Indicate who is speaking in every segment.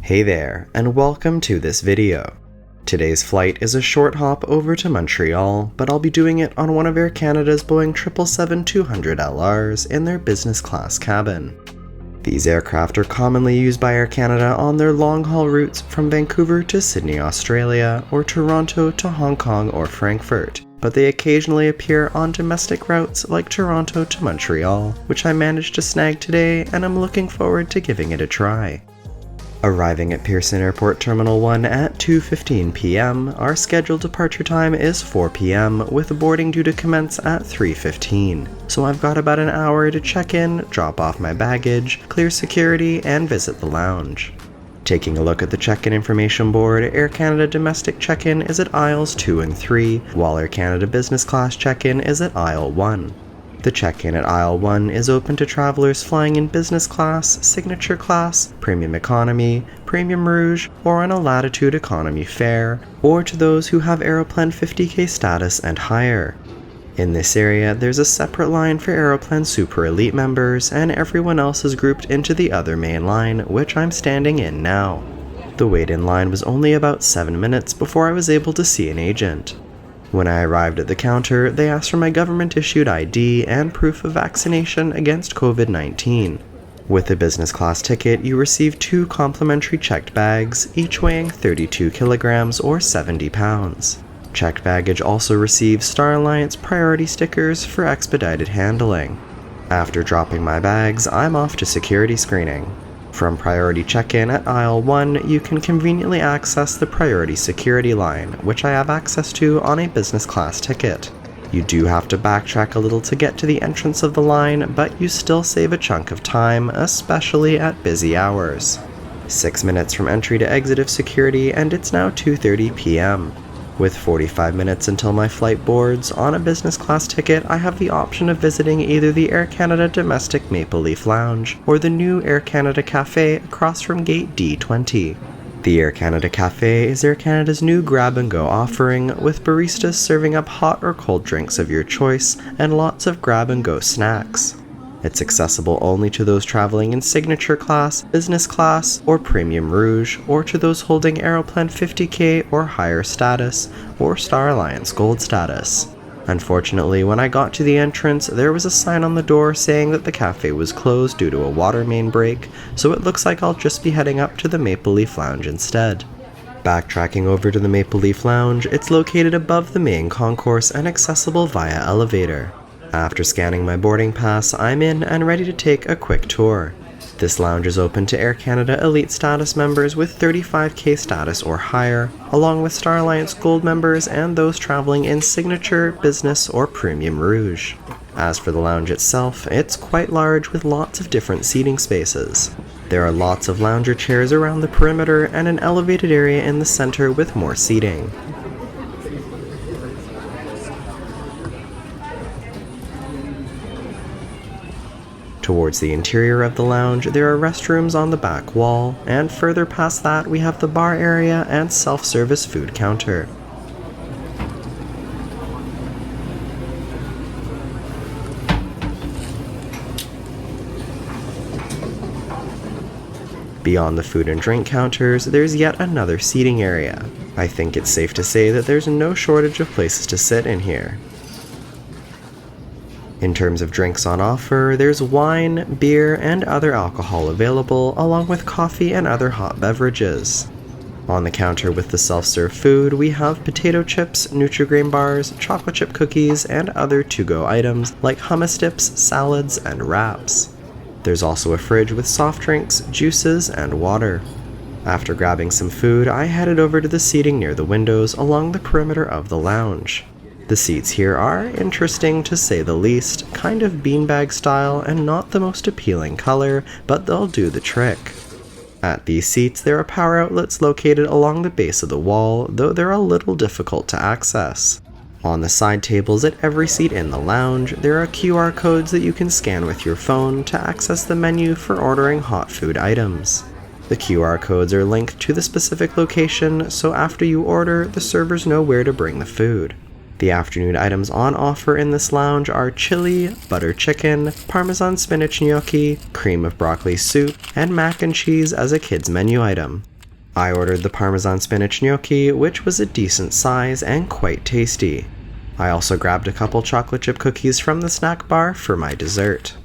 Speaker 1: Hey there, and welcome to this video. Today's flight is a short hop over to Montreal, but I'll be doing it on one of Air Canada's Boeing 777-200LRs in their business class cabin. These aircraft are commonly used by Air Canada on their long-haul routes from Vancouver to Sydney, Australia, or Toronto to Hong Kong or Frankfurt, but they occasionally appear on domestic routes like Toronto to Montreal, which I managed to snag today and I'm looking forward to giving it a try. Arriving at Pearson Airport Terminal 1 at 2:15 p.m., our scheduled departure time is 4 p.m. with boarding due to commence at 3:15, so I've got about an hour to check in, drop off my baggage, clear security, and visit the lounge. Taking a look at the check-in information board, Air Canada Domestic check-in is at aisles 2 and 3, while Air Canada Business Class check-in is at aisle 1. The check-in at aisle 1 is open to travelers flying in business class, signature class, premium economy, premium rouge, or on a latitude economy fare, or to those who have Aeroplan 50K status and higher. In this area, there's a separate line for Aeroplan Super Elite members, and everyone else is grouped into the other main line, which I'm standing in now. The wait in line was only about 7 minutes before I was able to see an agent. When I arrived at the counter, they asked for my government-issued ID and proof of vaccination against COVID-19. With a business class ticket, you receive 2 complimentary checked bags, each weighing 32 kilograms or 70 pounds. Checked baggage also receives Star Alliance priority stickers for expedited handling. After dropping my bags, I'm off to security screening. From priority check-in at aisle 1, you can conveniently access the priority security line, which I have access to on a business class ticket. You do have to backtrack a little to get to the entrance of the line, but you still save a chunk of time, especially at busy hours. 6 minutes from entry to exit of security, and it's now 2:30 p.m. With 45 minutes until my flight boards, on a business class ticket I have the option of visiting either the Air Canada Domestic Maple Leaf Lounge or the new Air Canada Cafe across from gate D20. The Air Canada Cafe is Air Canada's new grab-and-go offering, with baristas serving up hot or cold drinks of your choice and lots of grab-and-go snacks. It's accessible only to those traveling in signature class, business class, or premium rouge, or to those holding Aeroplan 50K or higher status, or Star Alliance Gold status. Unfortunately, when I got to the entrance, there was a sign on the door saying that the cafe was closed due to a water main break, so it looks like I'll just be heading up to the Maple Leaf Lounge instead. Backtracking over to the Maple Leaf Lounge, it's located above the main concourse and accessible via elevator. After scanning my boarding pass, I'm in and ready to take a quick tour. This lounge is open to Air Canada Elite status members with 35K status or higher, along with Star Alliance Gold members and those traveling in Signature, Business, or Premium Rouge. As for the lounge itself, it's quite large with lots of different seating spaces. There are lots of lounger chairs around the perimeter and an elevated area in the center with more seating. Towards the interior of the lounge, there are restrooms on the back wall, and further past that we have the bar area and self-service food counter. Beyond the food and drink counters, there's yet another seating area. I think it's safe to say that there's no shortage of places to sit in here. In terms of drinks on offer, there's wine, beer, and other alcohol available, along with coffee and other hot beverages. On the counter with the self-serve food, we have potato chips, Nutri-Grain bars, chocolate chip cookies, and other to-go items like hummus dips, salads, and wraps. There's also a fridge with soft drinks, juices, and water. After grabbing some food, I headed over to the seating near the windows along the perimeter of the lounge. The seats here are interesting to say the least, kind of beanbag style and not the most appealing color, but they'll do the trick. At these seats there are power outlets located along the base of the wall, though they're a little difficult to access. On the side tables at every seat in the lounge, there are QR codes that you can scan with your phone to access the menu for ordering hot food items. The QR codes are linked to the specific location, so after you order, the servers know where to bring the food. The afternoon items on offer in this lounge are chili, butter chicken, Parmesan spinach gnocchi, cream of broccoli soup, and mac and cheese as a kids menu item. I ordered the Parmesan spinach gnocchi, which was a decent size and quite tasty. I also grabbed a couple chocolate chip cookies from the snack bar for my dessert.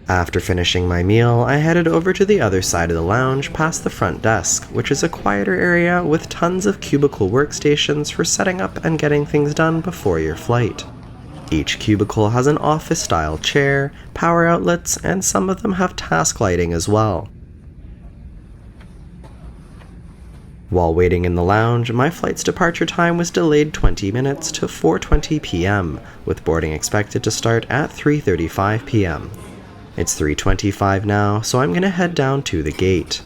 Speaker 1: After finishing my meal, I headed over to the other side of the lounge past the front desk, which is a quieter area with tons of cubicle workstations for setting up and getting things done before your flight. Each cubicle has an office-style chair, power outlets, and some of them have task lighting as well. While waiting in the lounge, my flight's departure time was delayed 20 minutes to 4:20 p.m., with boarding expected to start at 3:35 p.m. It's 3:25 now, so I'm gonna head down to the gate.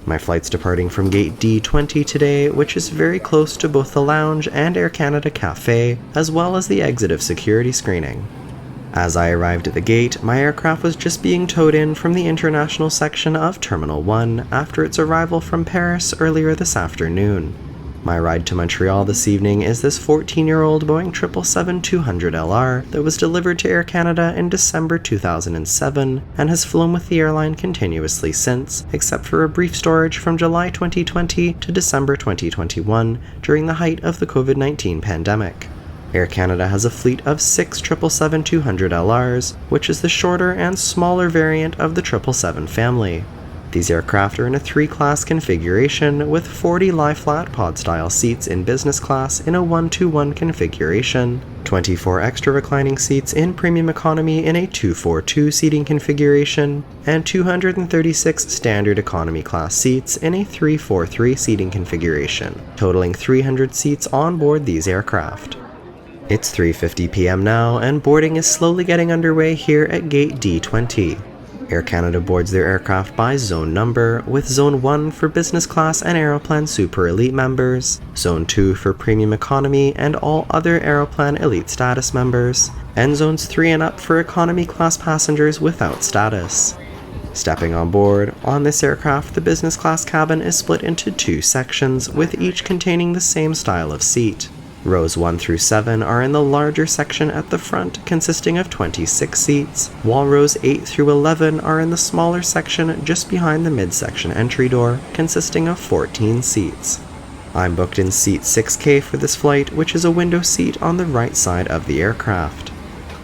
Speaker 1: My flight's departing from gate D20 today, which is very close to both the lounge and Air Canada Cafe, as well as the exit of security screening. As I arrived at the gate, my aircraft was just being towed in from the international section of Terminal 1 after its arrival from Paris earlier this afternoon. My ride to Montreal this evening is this 14-year-old Boeing 777-200LR that was delivered to Air Canada in December 2007 and has flown with the airline continuously since, except for a brief storage from July 2020 to December 2021 during the height of the COVID-19 pandemic. Air Canada has a fleet of 6 777-200LRs, which is the shorter and smaller variant of the 777 family. These aircraft are in a 3-class configuration with 40 lie-flat pod-style seats in business class in a 1-2-1 configuration, 24 extra reclining seats in premium economy in a 2-4-2 seating configuration, and 236 standard economy class seats in a 3-4-3 seating configuration, totaling 300 seats on board these aircraft. It's 3:50 p.m. now, and boarding is slowly getting underway here at Gate D20. Air Canada boards their aircraft by zone number, with Zone 1 for business class and Aeroplan Super Elite members, Zone 2 for premium economy and all other Aeroplan Elite status members, and Zones 3 and up for economy class passengers without status. Stepping on board, on this aircraft the business class cabin is split into 2 sections, with each containing the same style of seat. Rows 1 through 7 are in the larger section at the front, consisting of 26 seats, while rows 8 through 11 are in the smaller section just behind the midsection entry door, consisting of 14 seats. I'm booked in seat 6K for this flight, which is a window seat on the right side of the aircraft.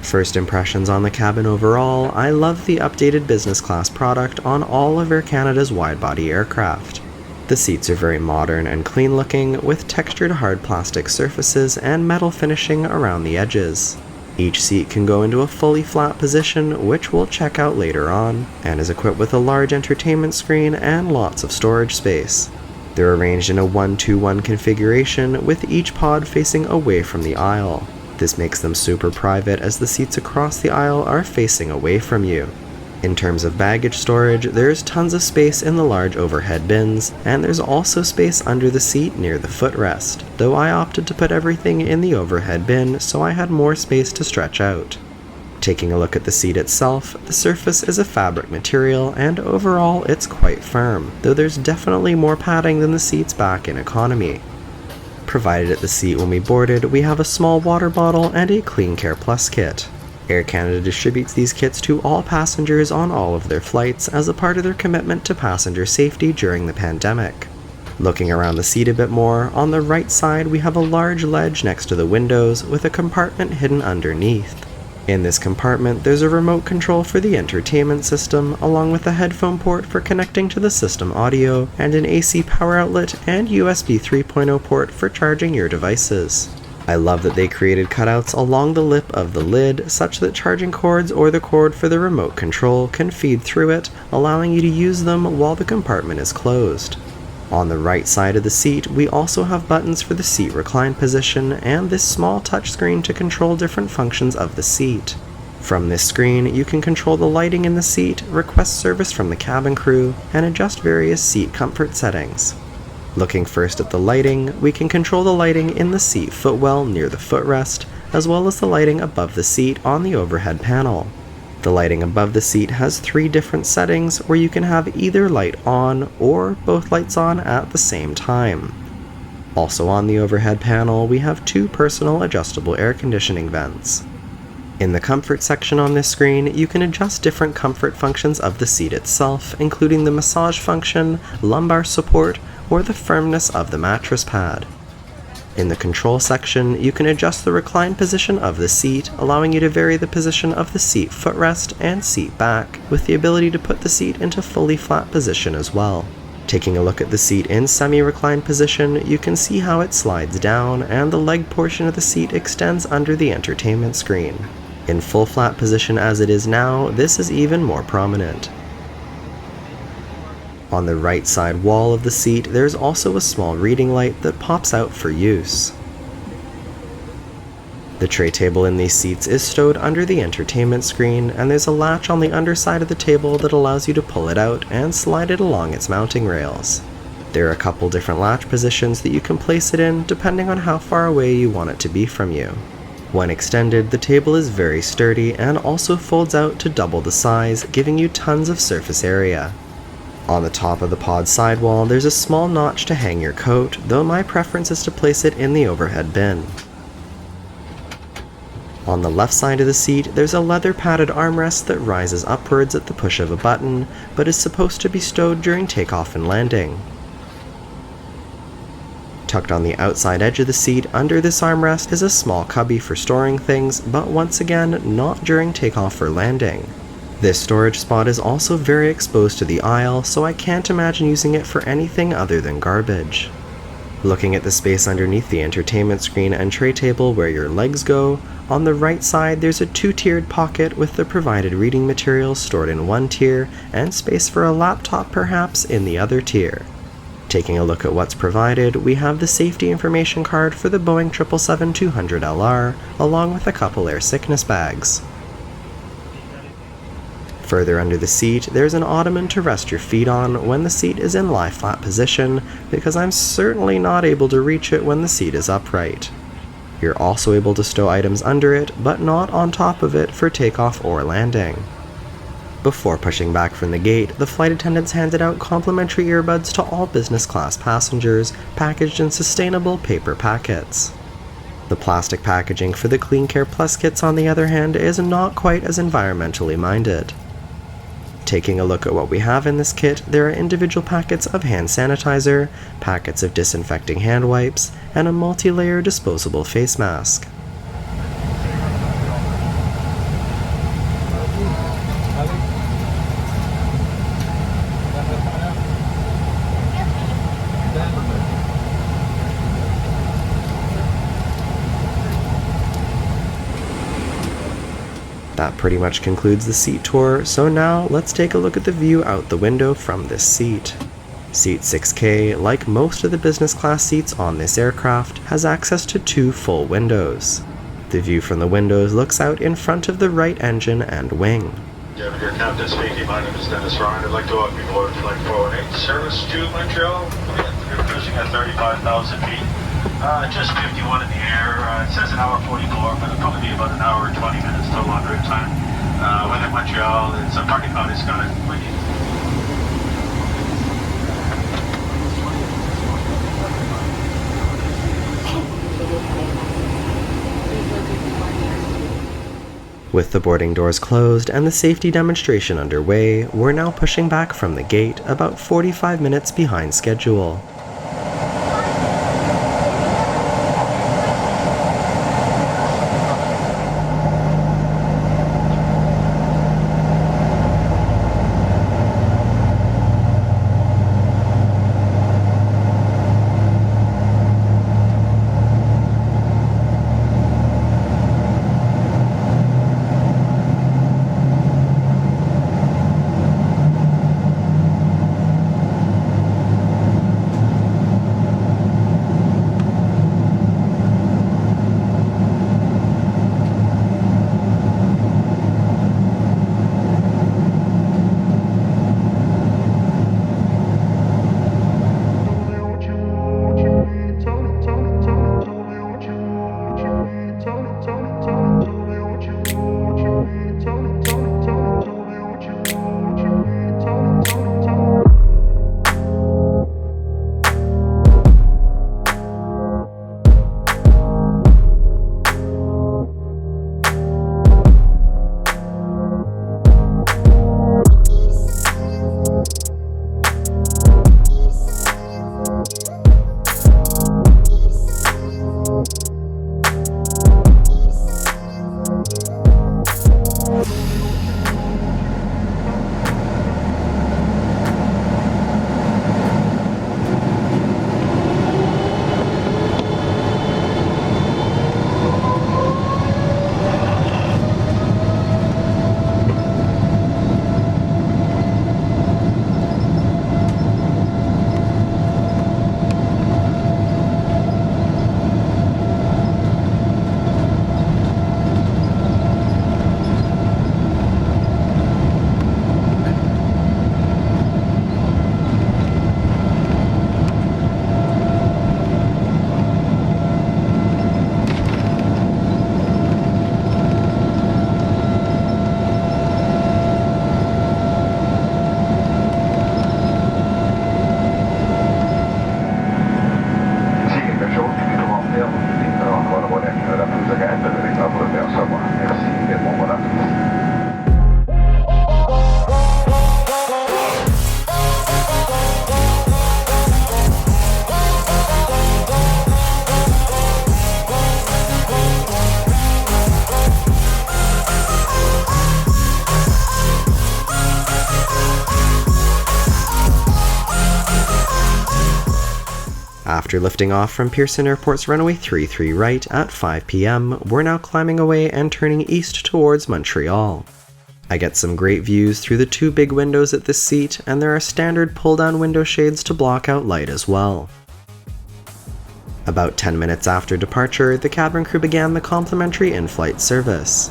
Speaker 1: First impressions on the cabin overall, I love the updated business class product on all of Air Canada's wide-body aircraft. The seats are very modern and clean looking, with textured hard plastic surfaces and metal finishing around the edges. Each seat can go into a fully flat position, which we'll check out later on, and is equipped with a large entertainment screen and lots of storage space. They're arranged in a 1-2-1 configuration, with each pod facing away from the aisle. This makes them super private as the seats across the aisle are facing away from you. In terms of baggage storage, there's tons of space in the large overhead bins, and there's also space under the seat near the footrest, though I opted to put everything in the overhead bin so I had more space to stretch out. Taking a look at the seat itself, the surface is a fabric material and overall it's quite firm, though there's definitely more padding than the seats back in economy. Provided at the seat when we boarded, we have a small water bottle and a Clean Care Plus kit. Air Canada distributes these kits to all passengers on all of their flights as a part of their commitment to passenger safety during the pandemic. Looking around the seat a bit more, on the right side we have a large ledge next to the windows with a compartment hidden underneath. In this compartment there's a remote control for the entertainment system, along with a headphone port for connecting to the system audio, and an AC power outlet and USB 3.0 port for charging your devices. I love that they created cutouts along the lip of the lid such that charging cords or the cord for the remote control can feed through it, allowing you to use them while the compartment is closed. On the right side of the seat, we also have buttons for the seat recline position and this small touchscreen to control different functions of the seat. From this screen, you can control the lighting in the seat, request service from the cabin crew, and adjust various seat comfort settings. Looking first at the lighting, we can control the lighting in the seat footwell near the footrest, as well as the lighting above the seat on the overhead panel. The lighting above the seat has 3 different settings where you can have either light on or both lights on at the same time. Also on the overhead panel, we have 2 personal adjustable air conditioning vents. In the comfort section on this screen, you can adjust different comfort functions of the seat itself, including the massage function, lumbar support, or the firmness of the mattress pad. In the control section, you can adjust the recline position of the seat, allowing you to vary the position of the seat footrest and seat back, with the ability to put the seat into fully flat position as well. Taking a look at the seat in semi-reclined position, you can see how it slides down and the leg portion of the seat extends under the entertainment screen. In full flat position as it is now, this is even more prominent. On the right side wall of the seat, there's also a small reading light that pops out for use. The tray table in these seats is stowed under the entertainment screen, and there's a latch on the underside of the table that allows you to pull it out and slide it along its mounting rails. There are a couple different latch positions that you can place it in depending on how far away you want it to be from you. When extended, the table is very sturdy and also folds out to double the size, giving you tons of surface area. On the top of the pod sidewall, there's a small notch to hang your coat, though my preference is to place it in the overhead bin. On the left side of the seat, there's a leather padded armrest that rises upwards at the push of a button, but is supposed to be stowed during takeoff and landing. Tucked on the outside edge of the seat under this armrest is a small cubby for storing things, but once again, not during takeoff or landing. This storage spot is also very exposed to the aisle, so I can't imagine using it for anything other than garbage. Looking at the space underneath the entertainment screen and tray table where your legs go, on the right side there's a two-tiered pocket with the provided reading materials stored in one tier and space for a laptop perhaps in the other tier. Taking a look at what's provided, we have the safety information card for the Boeing 777-200LR, along with a couple air sickness bags. Further under the seat, there's an ottoman to rest your feet on when the seat is in lie-flat position, because I'm certainly not able to reach it when the seat is upright. You're also able to stow items under it, but not on top of it for takeoff or landing. Before pushing back from the gate, the flight attendants handed out complimentary earbuds to all business class passengers, packaged in sustainable paper packets. The plastic packaging for the Clean Care Plus kits, on the other hand, is not quite as environmentally minded. Taking a look at what we have in this kit, there are individual packets of hand sanitizer, packets of disinfecting hand wipes, and a multi-layer disposable face mask. That pretty much concludes the seat tour, so now let's take a look at the view out the window from this seat. Seat 6K, like most of the business class seats on this aircraft, has access to two full windows. The view from the windows looks out in front of the right engine and wing.
Speaker 2: Dear Captain speaking, my name is Dennis Ryan. I'd like to welcome you aboard Flight 418, service to Montreal. We're cruising at 35,000 feet. Just 51 in the air. It says an hour 44, but it'll probably be about an hour 20 minutes till laundry time. When at Montreal, it's a parking lot is kind of waiting.
Speaker 1: With the boarding doors closed and the safety demonstration underway, we're now pushing back from the gate, about 45 minutes behind schedule. After lifting off from Pearson Airport's runway 33 right at 5 p.m, we're now climbing away and turning east towards Montreal. I get some great views through the two big windows at this seat, and there are standard pull-down window shades to block out light as well. About 10 minutes after departure, the cabin crew began the complimentary in-flight service.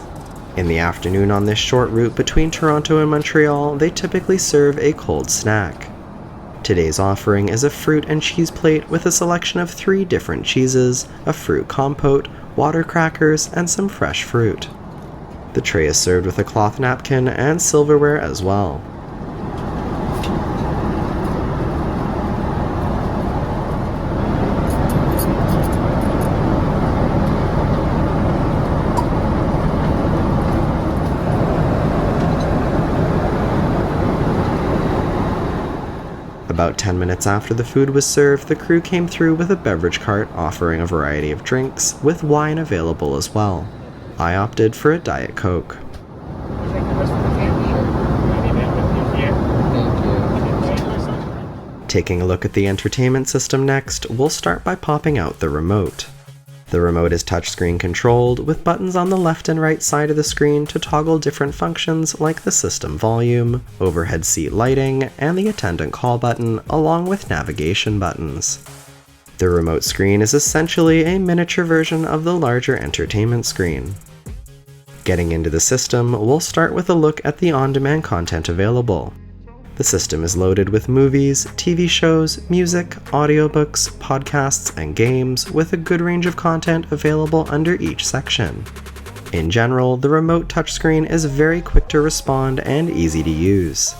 Speaker 1: In the afternoon on this short route between Toronto and Montreal, they typically serve a cold snack. Today's offering is a fruit and cheese plate with a selection of 3 different cheeses, a fruit compote, water crackers, and some fresh fruit. The tray is served with a cloth napkin and silverware as well. About 10 minutes after the food was served, the crew came through with a beverage cart offering a variety of drinks, with wine available as well. I opted for a Diet Coke. Taking a look at the entertainment system next, we'll start by popping out the remote. The remote is touchscreen controlled, with buttons on the left and right side of the screen to toggle different functions like the system volume, overhead seat lighting, and the attendant call button, along with navigation buttons. The remote screen is essentially a miniature version of the larger entertainment screen. Getting into the system, we'll start with a look at the on-demand content available. The system is loaded with movies, TV shows, music, audiobooks, podcasts, and games, with a good range of content available under each section. In general, the remote touchscreen is very quick to respond and easy to use.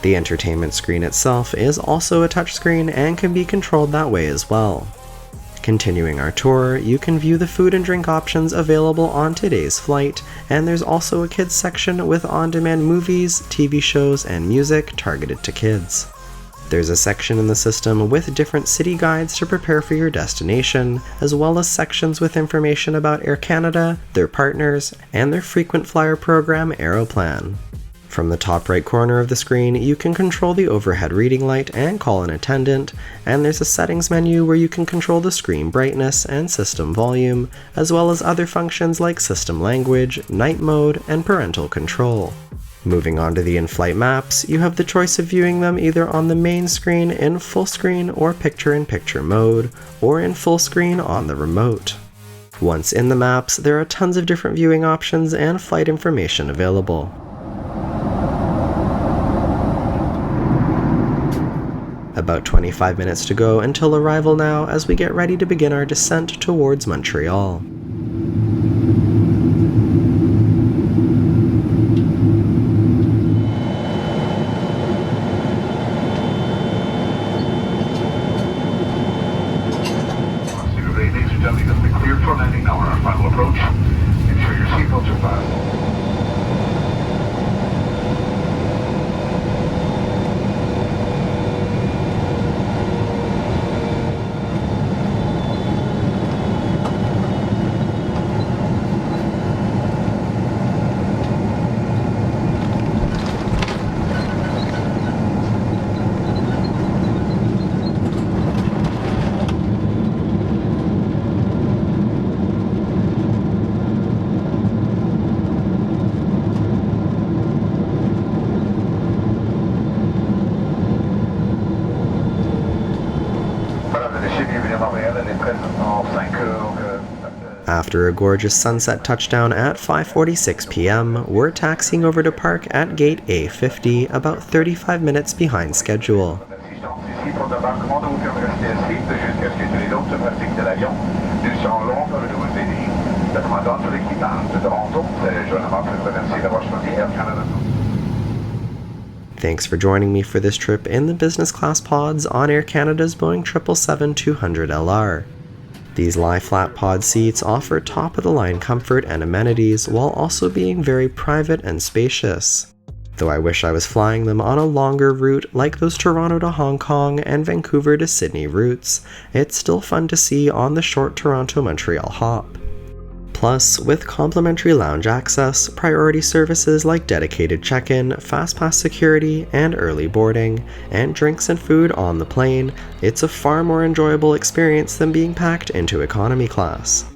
Speaker 1: The entertainment screen itself is also a touchscreen and can be controlled that way as well. Continuing our tour, you can view the food and drink options available on today's flight, and there's also a kids section with on-demand movies, TV shows, and music targeted to kids. There's a section in the system with different city guides to prepare for your destination, as well as sections with information about Air Canada, their partners, and their frequent flyer program Aeroplan. From the top right corner of the screen, you can control the overhead reading light and call an attendant, and there's a settings menu where you can control the screen brightness and system volume, as well as other functions like system language, night mode, and parental control. Moving on to the in-flight maps, you have the choice of viewing them either on the main screen in full screen or picture-in-picture mode, or in full screen on the remote. Once in the maps, there are tons of different viewing options and flight information available. About 25 minutes to go until arrival now as we get ready to begin our descent towards Montreal.
Speaker 2: Ladies and gentlemen, you'll be cleared for landing now on our final approach. Ensure your seatbelts are fastened.
Speaker 1: After a gorgeous sunset touchdown at 5:46 p.m, we're taxiing over to park at gate A50, about 35 minutes behind schedule. Thanks for joining me for this trip in the business class pods on Air Canada's Boeing 777-200LR. These lie-flat pod seats offer top-of-the-line comfort and amenities while also being very private and spacious. Though I wish I was flying them on a longer route like those Toronto to Hong Kong and Vancouver to Sydney routes, it's still fun to see on the short Toronto-Montreal hop. Plus, with complimentary lounge access, priority services like dedicated check-in, fast-pass security, and early boarding, and drinks and food on the plane, it's a far more enjoyable experience than being packed into economy class.